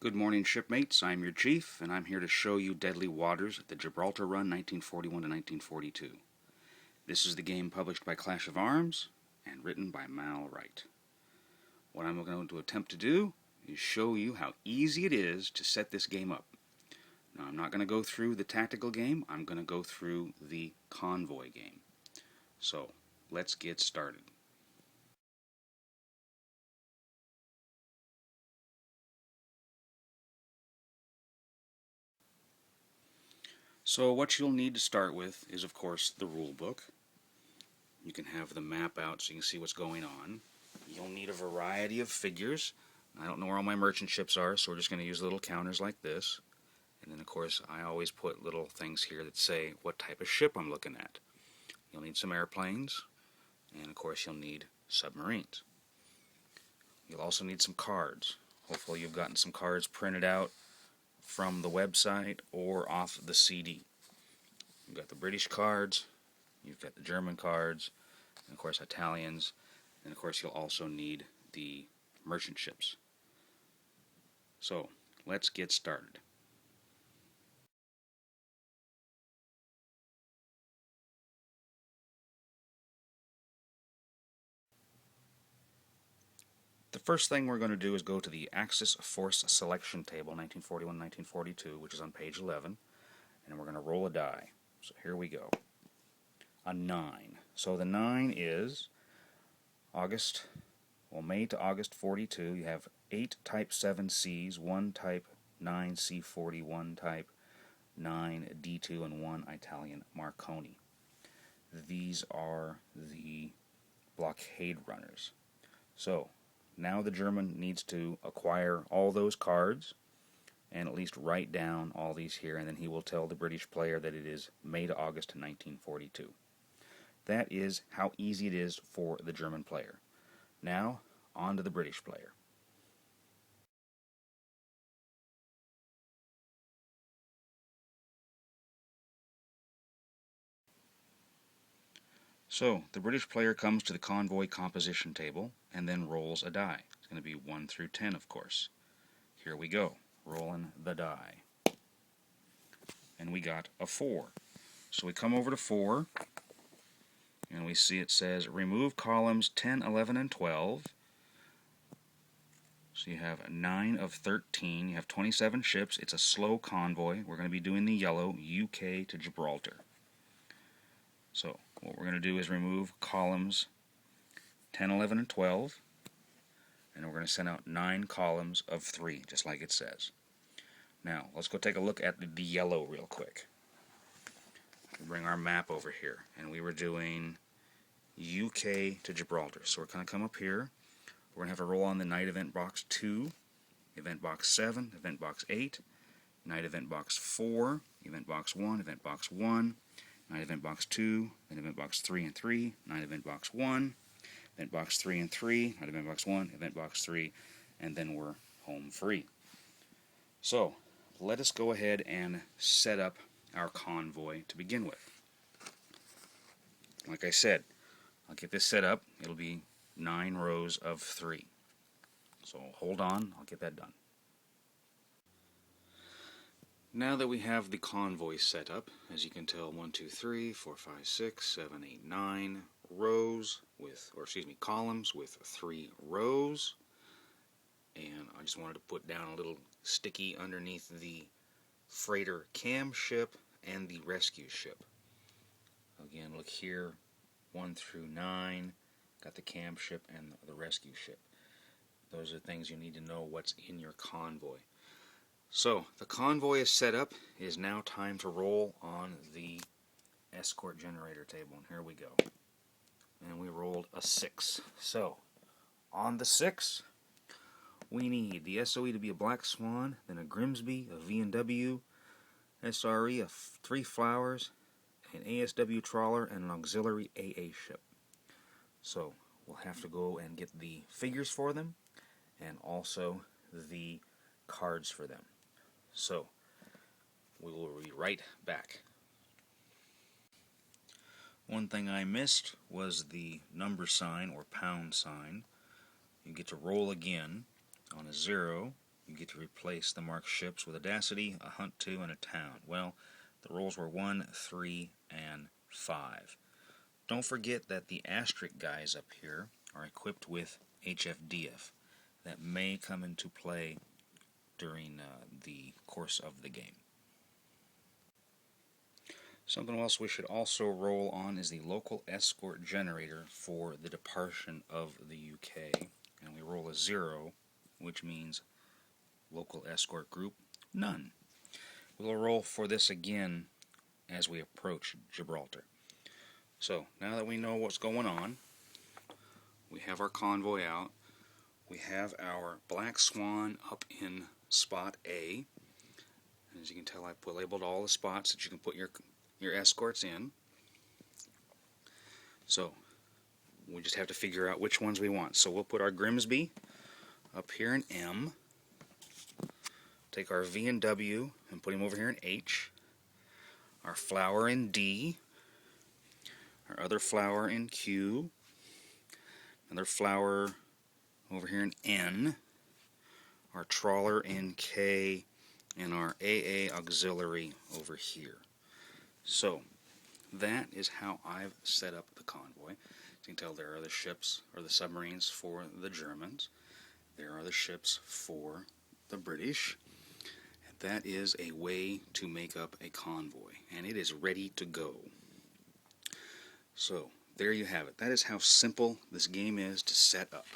Good morning, shipmates. I'm your chief, and I'm here to show you Deadly Waters, the Gibraltar Run 1941 to 1942. This is the game published by Clash of Arms and written by Mal Wright. What I'm going to attempt to do is show you how easy it is to set this game up. Now, I'm not going to go through the tactical game, I'm going to go through the Convoy game. So, let's get started. So what you'll need to start with is, of course, the rule book. You can have the map out so you can see what's going on. You'll need a variety of figures. I don't know where all my merchant ships are, so we're just going to use little counters like this. And then, of course, I always put little things here that say what type of ship I'm looking at. You'll need some airplanes, and, of course, you'll need submarines. You'll also need some cards. Hopefully you've gotten some cards printed out from the website or off the CD. You've got the British cards, you've got the German cards, and of course Italians, and of course you'll also need the merchant ships. So, let's get started. The first thing we're going to do is go to the Axis Force Selection Table 1941-1942, which is on page 11, and we're going to roll a die. So here we go. A 9. So the 9 is May to August 42. You have 8 Type 7Cs, 1 Type 9C40, 1 Type 9D2, and 1 Italian Marconi. These are the blockade runners. So now the German needs to acquire all those cards and at least write down all these here, and then he will tell the British player that it is May to August 1942. That is how easy it is for the German player. Now, on to the British player. So, the British player comes to the Convoy composition table and then rolls a die. It's going to be 1 through 10, of course. Here we go, rolling the die. And we got a 4. So we come over to 4, and we see it says remove columns 10, 11, and 12. So you have 9 of 13, you have 27 ships. It's a slow convoy. We're going to be doing the yellow, UK to Gibraltar. So what we're going to do is remove columns 10, 11, and 12, and we're going to send out 9 columns of 3, just like it says. Now, let's go take a look at the yellow real quick. We bring our map over here, and we were doing UK to Gibraltar. So we're going to come up here. We're going to have a roll on the night event box 2, event box 7, event box 8, night event box 4, event box 1, event box 1, night event box 2, then event box 3 and 3, night event box 1, event box 3 and 3, night event box 1, event box 3, and then we're home free. So, let us go ahead and set up our convoy to begin with. Like I said, I'll get this set up. It'll be 9 rows of 3. So hold on, I'll get that done. Now that we have the convoy set up, as you can tell, 1, 2, 3, 4, 5, 6, 7, 8, 9 rows with, columns with 3 rows. And I just wanted to put down a little sticky underneath the freighter cam ship and the rescue ship. Again, look here, 1 through 9, got the cam ship and the rescue ship. Those are things you need to know what's in your convoy. So, the convoy is set up. It is now time to roll on the escort generator table. And here we go. And we rolled a 6. So, on the 6, we need the SOE to be a Black Swan, then a Grimsby, a V&W, SRE, 3 Flowers, an ASW trawler, and an auxiliary AA ship. So, we'll have to go and get the figures for them, and also the cards for them. So, we will be right back. One thing I missed was the number sign or pound sign. You get to roll again. On a 0, you get to replace the marked ships with Audacity, a Hunt 2, and a Town. Well, the rolls were 1, 3, and 5. Don't forget that the asterisk guys up here are equipped with HFDF. That may come into play during the course of the game. Something else we should also roll on is the local escort generator for the departure of the UK. And we roll a 0, which means local escort group, none. We'll roll for this again as we approach Gibraltar. So, now that we know what's going on, we have our convoy out, we have our Black Swan up in spot A. As you can tell, I labeled all the spots that you can put your escorts in. So, we just have to figure out which ones we want. So we'll put our Grimsby up here in M, take our V and W and put him over here in H, our Flower in D, our other Flower in Q, another Flower over here in N, our Trawler in K, and our AA Auxiliary over here. So that is how I've set up the convoy. As you can tell, there are the ships or the submarines for the Germans. There are the ships for the British. And that is a way to make up a convoy, and it is ready to go. So there you have it. That is how simple this game is to set up.